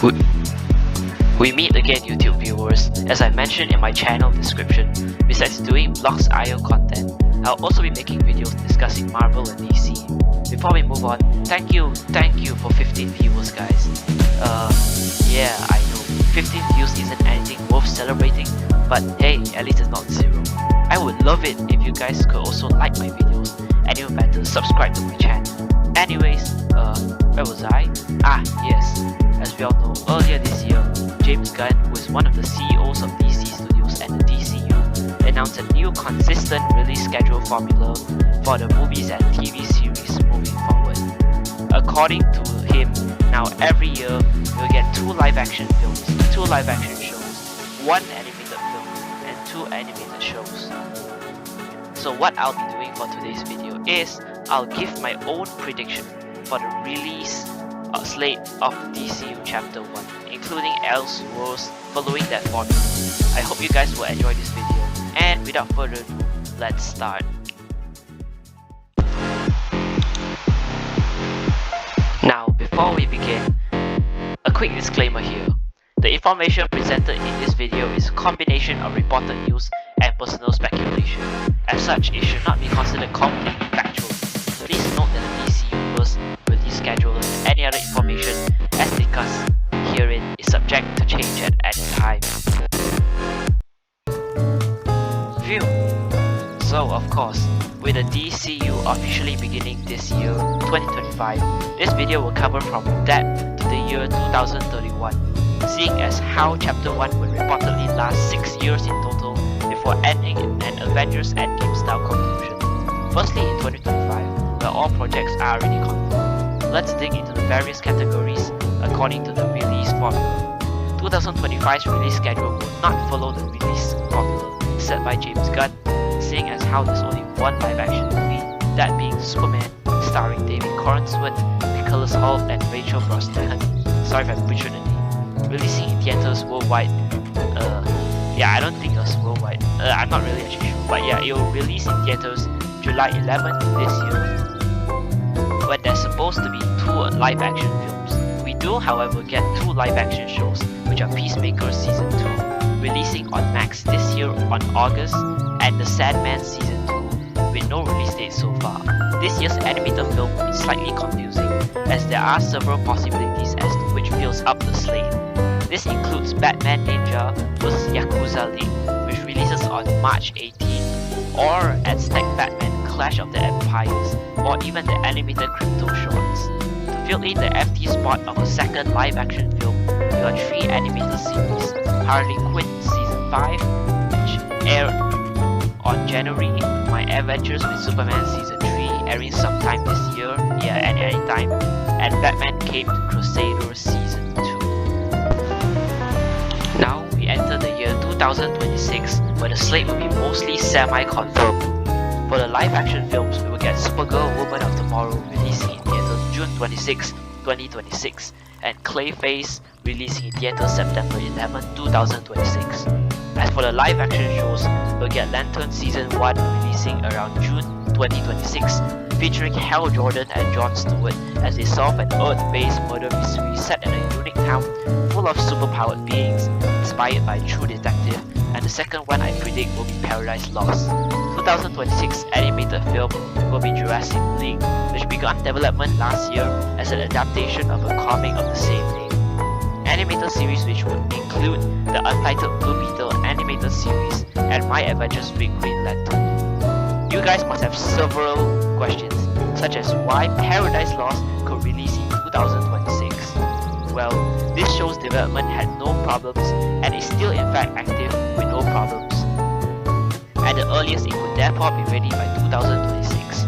We meet again, YouTube viewers. As I mentioned in my channel description, besides doing Blogs IO content, I'll also be making videos discussing Marvel and DC. Before we move on, thank you for 15 viewers, guys. Yeah, I know 15 views isn't anything worth celebrating, but hey, at least it's not 0. I would love it if you guys could also like my videos, and even better, subscribe to my channel. Anyways, where was I? Yes. As we all know, earlier this year, James Gunn, who is one of the CEOs of DC Studios and the DCU, announced a new consistent release schedule formula for the movies and TV series moving forward. According to him, now every year we'll get 2 live-action films, 2 live-action shows, 1 animated film, and 2 animated shows. So what I'll be doing for today's video is I'll give my own prediction for the release slate of DCU Chapter 1, including Elseworlds, following that formula. I hope you guys will enjoy this video, and without further ado, let's start. Now, before we begin, a quick disclaimer here. The information presented in this video is a combination of reported news and personal speculation. As such, it should not be considered completely factual. Please note that the DC Universe release schedule and any other information as discussed herein is subject to change at any time. Phew. So of course, with the DCU officially beginning this year, 2025, this video will cover from that to the year 2031, seeing as how Chapter 1 will reportedly last 6 years in total before ending in an Avengers Endgame style conclusion. Firstly, in 2025, where all projects are already confirmed, let's dig into the various categories according to the release formula. 2025's release schedule will not follow the release formula set by James Gunn, seeing as how there's only 1 live-action movie, that being Superman, starring David Corenswet, Nicholas Hoult, and Rachel Brosnahan. Sorry if I butchered the name. Releasing in theaters worldwide. Yeah, I don't think it was worldwide. I'm not really actually sure, but yeah, it will release in theaters July 11th this year, when there's supposed to be 2 live-action films. We do, however, get 2 live-action shows, which are Peacemaker Season 2, releasing on Max this year on August, and The Sandman Season 2, with no release date so far. This year's animated film will be slightly confusing, as there are several possibilities as to which fills up the slate. This includes Batman Ninja vs Yakuza League, which releases on March 18, or Aztec Batman Clash of the Empires, or even the animated Crypto Shorts. To fill in the empty spot of a second live-action film, we got 3 animated series: Harley Quinn Season 5, which aired on January, My Adventures with Superman Season 3 airing sometime this year, yeah, at any time, and Batman Cape Crusader Season 2. Now we enter the year 2026, where the slate will be mostly semi-confirmed. For the live-action films, we will get Supergirl Woman of Tomorrow releasing in theaters June 26, 2026, and Clayface releasing in theaters September 11, 2026. As for the live-action shows, we'll get Lantern Season 1 releasing around June 2026, featuring Hal Jordan and Jon Stewart as they solve an Earth-based murder mystery set in a unique town full of superpowered beings, inspired by True Detective, and the second one I predict will be Paradise Lost. 2026 animated film will be Jurassic League, which began development last year as an adaptation of a comic of the same name. Animated series which would include the untitled Blue Beetle animated series and My Adventures with Green Lantern. You guys must have several questions, such as why Paradise Lost could release in 2026. Well, this show's development had no problems and is still in fact active with no problems. At the earliest, it could therefore be ready by 2026.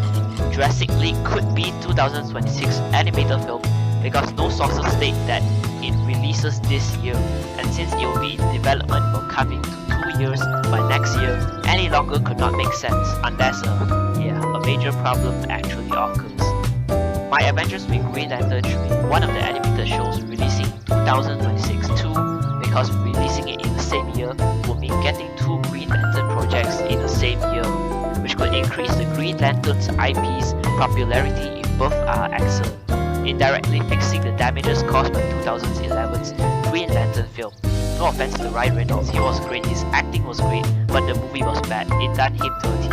Jurassic League could be 2026 animated film because no sources state that it releases this year, and since it will be in development for coming to 2 years by next year, any longer could not make sense unless a major problem actually occurs. My Adventures with Green Lantern should be one of the animated shows releasing in 2026 too, because releasing it in the same year would mean getting 2 Green Lantern projects in the same year, which could increase the Green Lantern's IP's popularity if both are excellent. indirectly fixing the damages caused by 2011's Green Lantern film. No offense to Ryan Reynolds, he was great, his acting was great, but the movie was bad, it done him dirty.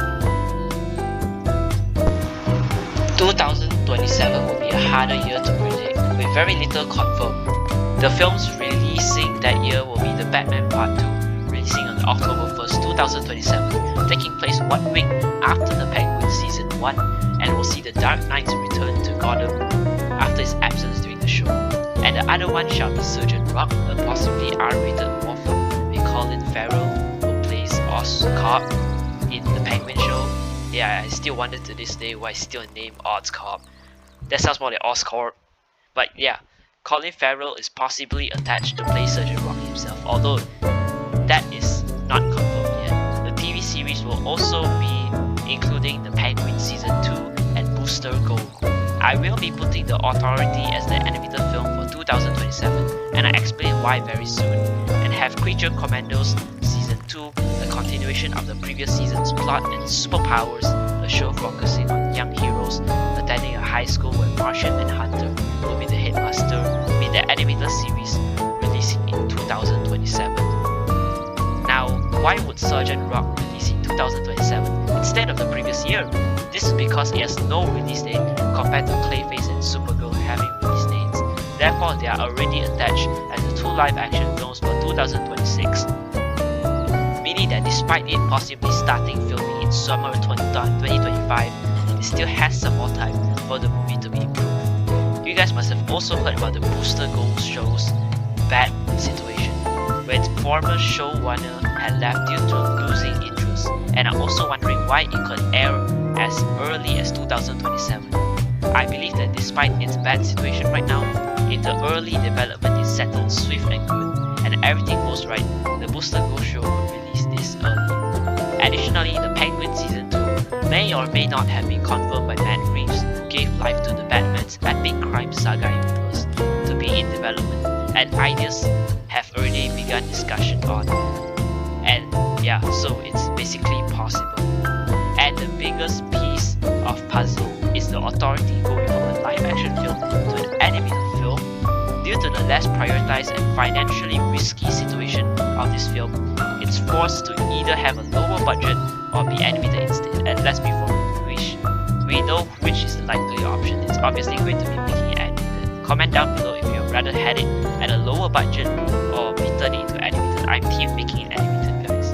2027 will be a harder year to predict, with very little confirmed. The films releasing that year will be The Batman Part 2, releasing on October 1st, 2027, taking place 1 week after The Penguin Season 1, and will see The Dark Knight's return to Gotham after his absence during the show. And the other one shall be Sergeant Rock, a possibly R-rated war film with Colin Farrell, who plays Oscorp in The Penguin show. Yeah, I still wonder to this day why it's still named Oscorp. That sounds more like Oscorp. But yeah, Colin Farrell is possibly attached to play Sergeant Rock himself, although that is not confirmed yet. The TV series will also be including The Penguin Season 2 and Booster Gold. I will be putting The Authority as the animated film for 2027, and I explain why very soon, and have Creature Commandos Season 2, a continuation of the previous season's plot and superpowers, a show focusing on young heroes attending a high school where Martian and Hunter will be the headmaster, with the animated series releasing in 2027. Now, why would Sergeant Rock release in 2027 instead of the previous year? This is because it has no release date compared to Clayface and Supergirl having release dates. Therefore, they are already attached as the two live-action films for 2026. Meaning that despite it possibly starting filming in summer 2025, it still has some more time for the movie to be improved. You guys must have also heard about the Booster Gold show's bad situation, where its former showrunner had left due to losing interest, and are also wondering why it could air as early as 2027. I believe that despite its bad situation right now, if the early development is settled swift and good, and everything goes right, the Booster Gold show could release this early. Additionally, The Penguin Season 2 may or may not have been confirmed by Matt Reeves, who gave life to the Batman's epic crime saga universe, to be in development, and ideas have already begun discussion on. And yeah, so it's basically possible. And the biggest piece of puzzle is The Authority going from a live-action film to an animated film. Due to the less prioritized and financially risky situation of this film, it's forced to either have a lower budget or be animated instead. And let's be foolish, we know which is the likely option. It's obviously going to be making it animated. Comment down below if you'd rather had it at a lower budget or be turned into animated. I'm team making it animated, guys.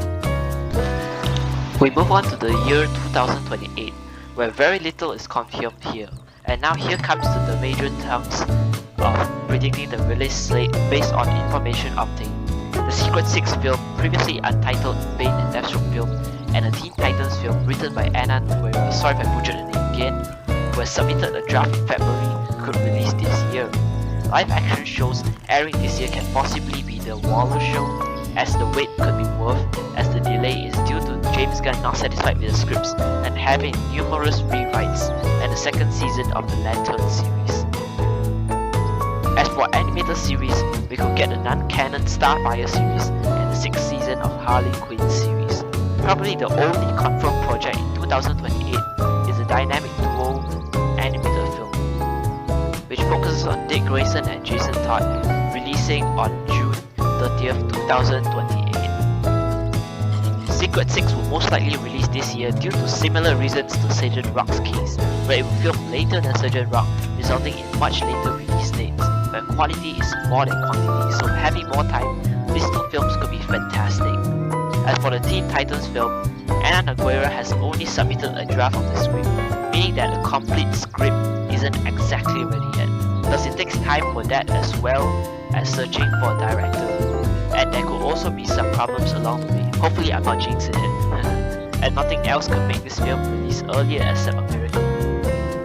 We move on to the year 2028, where very little is confirmed here. And now here comes to the major chunks of predicting the release slate based on information obtained. The Secret Six film, previously untitled Bane and Deathstroke film, and a Teen Titans film written by Anna Nogueira, sorry if I butchered the name again, who has submitted a draft in February, could release this year. Live action shows airing this year can possibly be The Waller Show, as the wait could be worth, as the delay is due to James Gunn not satisfied with the scripts and having numerous rewrites, and the second season of the Lantern series. As for animated series, we could get the non-canon Starfire series and the 6th season of Harley Quinn series. Probably the only confirmed project in 2028 is the dynamic duo animated film, which focuses on Dick Grayson and Jason Todd, releasing on June 30th, 2028. Secret Six will most likely release this year due to similar reasons to Sergeant Rock's case, where it will film later than Sergeant Rock, resulting in much later release dates, where quality is more than quantity, so having more time, these two films could be fantastic. As for the Teen Titans film, Anna Nogueira has only submitted a draft of the script, meaning that a complete script isn't exactly ready yet, thus it takes time for that as well as searching for a director. And there could also be some problems along the way. Hopefully I'm not jinxing it. And nothing else could make this film release earlier except a miracle.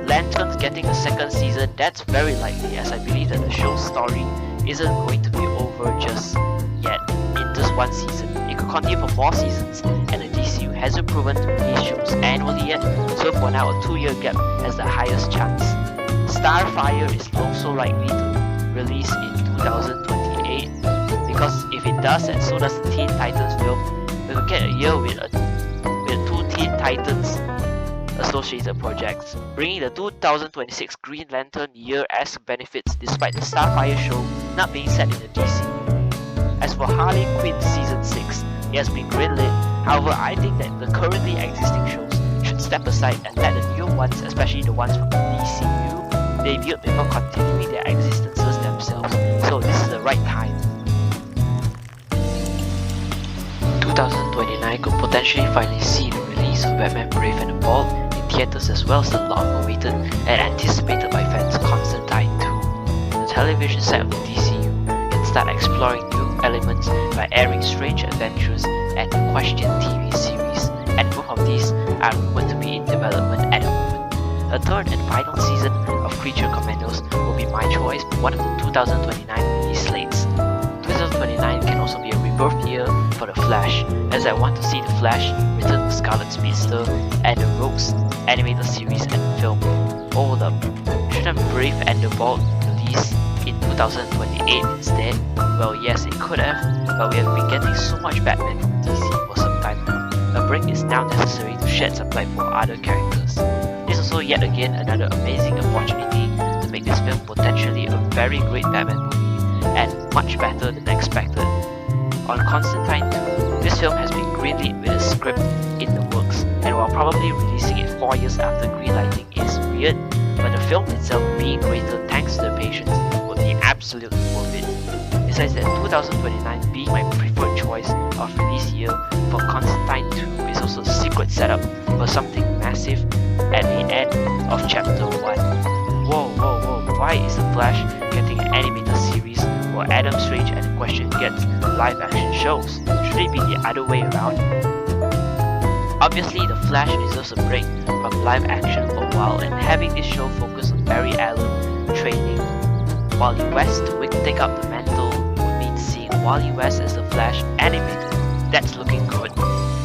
Lanterns getting a second season, that's very likely, as I believe that the show's story isn't going to be over just yet in just one season. It could continue for more seasons, and the DCU hasn't proven to release shows annually yet, so for now a 2-year gap has the highest chance. Starfire is also likely to release in 2028, because if it does, and so does the Teen Titans film, we will get a year with two Teen Titans associated projects, bringing the 2026 Green Lantern year-esque benefits despite the Starfire show not being set in the DCU. As for Harley Quinn Season 6, it has been greenlit. However, I think that the currently existing shows should step aside and let the new ones, especially the ones from the DCU, debut before continuing their existences themselves. So this is the right time. 2029 could potentially finally see the release of Batman Brave and the Bold in theaters, as well as the long-awaited and anticipated by fans Constantine 2. The television side of the DCU can start exploring new elements by airing Strange Adventures and the Question TV series, and both of these are rumored to be in development at the moment. A third and final season of Creature Commandos will be my choice for one of the 2029 release slates. 2029 can also be a rebirth year for The Flash, as I want to see The Flash return to Scarlet Speedster and the Rogues animated series and film. Hold up, shouldn't Brave and the Bold release in 2028 instead? Well, yes, it could have, but we have been getting so much Batman from DC for some time now. A break is now necessary to shed some light for other characters. This is also yet again another amazing opportunity to make this film potentially a very great Batman movie, and much better than expected. On Constantine 2, this film has been greenlit with a script in the works, and while probably releasing it 4 years after greenlighting is weird, but the film itself being greater thanks to the patience would be absolutely worth it. Besides that, 2029 being my preferred choice of release year for Constantine 2 is also a secret setup for something massive at the end of Chapter 1. Whoa, why is The Flash getting an animated series while Adam Strange and The Question gets live action shows? Should it be the other way around? Obviously, The Flash deserves a break from live action for a while, and having this show focus on Barry Allen training Wally West to take up the mantle would mean seeing Wally West as The Flash animated. That's looking good.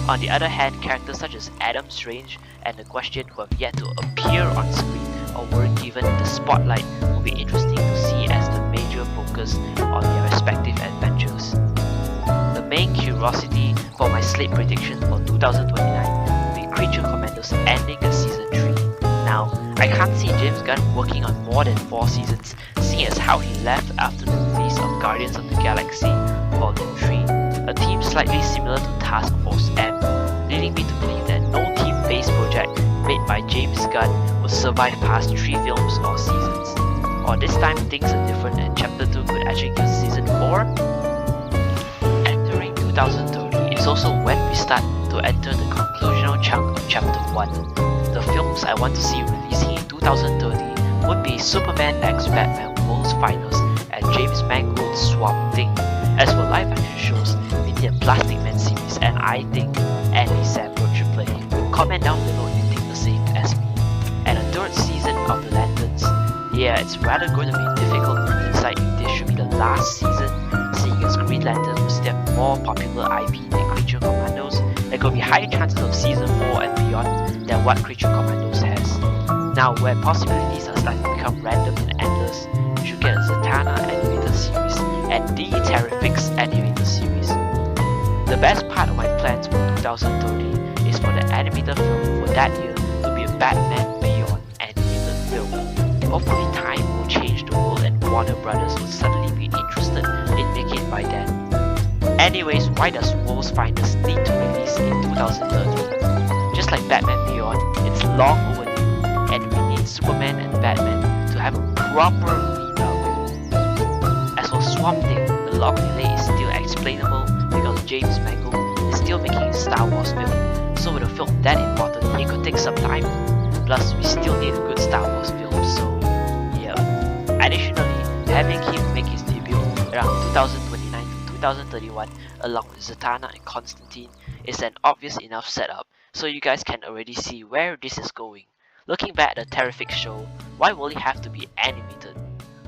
On the other hand, characters such as Adam Strange and The Question, who have yet to appear on screen or weren't given the spotlight, will be interesting to see as the major focus on their respective adventures. The main curiosity for my slate prediction for 2029 will be Creature Commandos ending at Season 3. Now, I can't see James Gunn working on more than 4 seasons, seeing as how he left after the release of Guardians of the Galaxy Volume 3, a theme slightly similar to Task Force M, leading me to believe that no team-based project made by James Gunn would survive past 3 films or seasons. Or this time things are different and Chapter 2 could actually give Season 4? Entering 2030 is also when we start to enter the conclusional chunk of Chapter 1. The films I want to see releasing in 2030 would be Superman x Batman World's Finals and James Mangold's Swamp Thing. As for live action shows, we need a Plastic Man series, and I think Andy Samberg should play. Comment down below if you think the same as me. And a third season of The Lanterns. Yeah, it's rather going to be difficult to decide if this should be the last season, seeing as Green Lantern will still have more popular IP than Creature Commandos. There could be higher chances of Season 4 and beyond than what Creature Commandos has. Now, where possibilities are starting to become random and endless, we should get a Zatanna animated series and the Terrifics animated series. The best part of my plans for 2030 is for the animated film for that year to be a Batman Beyond animated film. Hopefully time will change the world and Warner Brothers will suddenly be interested in making it by then. Anyways, why does World's Finest need to release in 2030? Just like Batman Beyond, it's long overdue, and we need Superman and Batman to have a proper lead-up. As for Swamp Thing, the long delay is still explainable because James Mangold is still making a Star Wars film, so with a film that important, it could take some time. Plus, we still need a good Star Wars film, so yeah. Additionally, having him make his debut around 2029 to 2031 along with Zatanna and Constantine is an obvious enough setup, so you guys can already see where this is going. Looking back at the Terrific show, why will it have to be animated?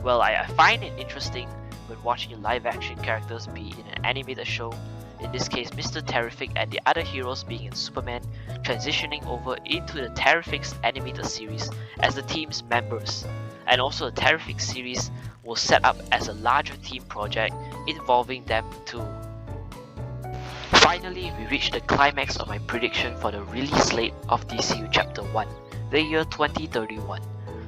Well, I find it interesting when watching live action characters be in an animated show, in this case Mr. Terrific and the other heroes being in Superman, transitioning over into the Terrifics animated series as the team's members. And also the Terrific series will set up as a larger team project involving them too. Finally, we reached the climax of my prediction for the release slate of DCU Chapter 1, the year 2031.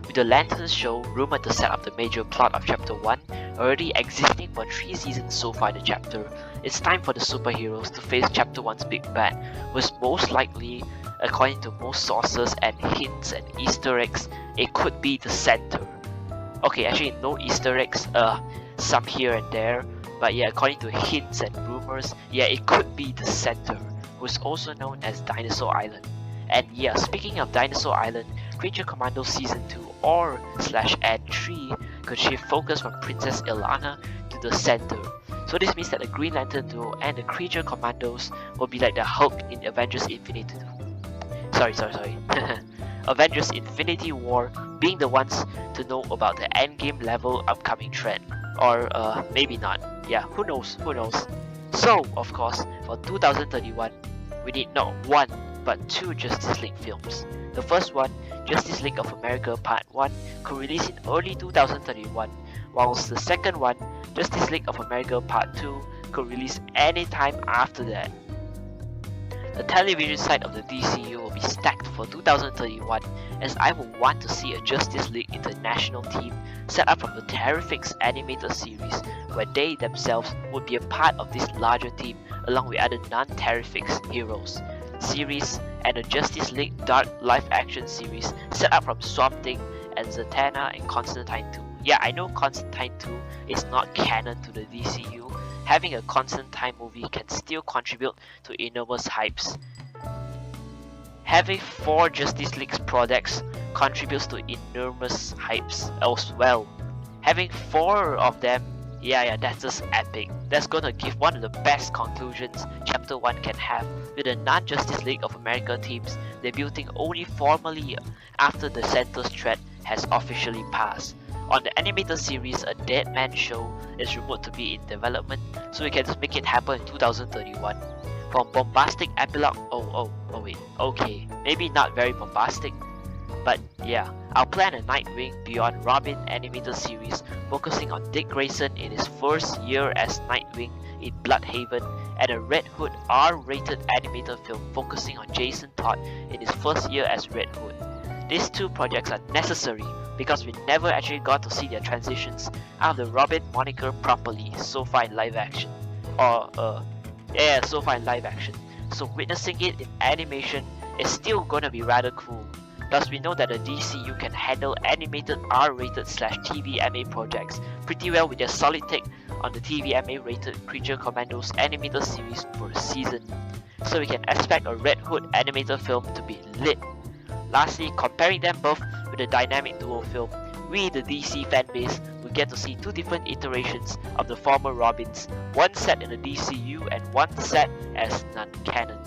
With the Lanterns show rumored to set up the major plot of Chapter 1, already existing for 3 seasons so far in the chapter, it's time for the superheroes to face Chapter 1's big bad, who is most likely, according to most sources and hints and Easter eggs, it could be the Center. Okay, actually no Easter eggs, some here and there, but yeah, according to hints and rumors, yeah, it could be the Center, who is also known as Dinosaur Island. And yeah, speaking of Dinosaur Island, Creature Commando Season 2 or /Ad 3 could shift focus from Princess Ilana to the Center. So this means that the Green Lantern duo and the Creature Commandos will be like the Hulk in Avengers Infinity Avengers Infinity War, being the ones to know about the endgame level upcoming trend. Or maybe not. Yeah, who knows? So, of course, for 2031, we need not one, but 2 Justice League films. The first one, Justice League of America Part 1, could release in early 2031, whilst the second one, Justice League of America Part 2, could release anytime after that. The television side of the DCU will be stacked for 2031, as I will want to see a Justice League International team set up from the Terrifics animated series, where they themselves would be a part of this larger team along with other non-Terrifics heroes. Series and a Justice League Dark live action series set up from Swamp Thing and Zatanna and Constantine 2. Yeah, I know Constantine 2 is not canon to the DCU. Having a Constantine movie can still contribute to enormous hypes. Having 4 Justice League projects contributes to enormous hypes as well. Having 4 of them, yeah, that's just epic. That's gonna give one of the best conclusions Chapter 1 can have, with the non-Justice League of America teams debuting only formally after the Center's threat has officially passed. On the animated series, a Dead Man show is rumored to be in development, so we can just make it happen in 2031. From bombastic epilogue, okay, maybe not very bombastic, but yeah, I'll plan a Nightwing Beyond Robin animated series focusing on Dick Grayson in his first year as Nightwing in Bloodhaven, and a Red Hood R-rated animated film focusing on Jason Todd in his first year as Red Hood. These 2 projects are necessary because we never actually got to see their transitions out of the Robin moniker properly so far in live action. So far in live action. So witnessing it in animation is still gonna be rather cool. Plus we know that the DCU can handle animated R-rated /TVMA projects pretty well with their solid take on the TVMA rated Creature Commandos animated series per season. So we can expect a Red Hood animated film to be lit. Lastly, comparing them both with the dynamic duo film, we the DC fanbase will get to see 2 different iterations of the former Robins, one set in the DCU and one set as non-canon.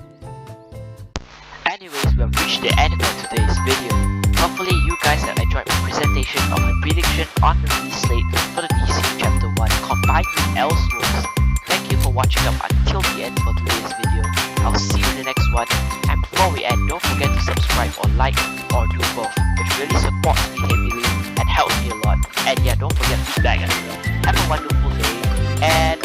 Anyways, we have reached the end of today's video. Hopefully you guys have enjoyed my presentation of my prediction on the release slate for the DCU Chapter 1 combined with Elseworlds. Thank you for watching up until the end for today's video. I'll see you in the next one, and before we end, don't forget to subscribe or like or do both, which really supports me heavily and helps me a lot. And yeah, don't forget feedback as well. Have a wonderful day and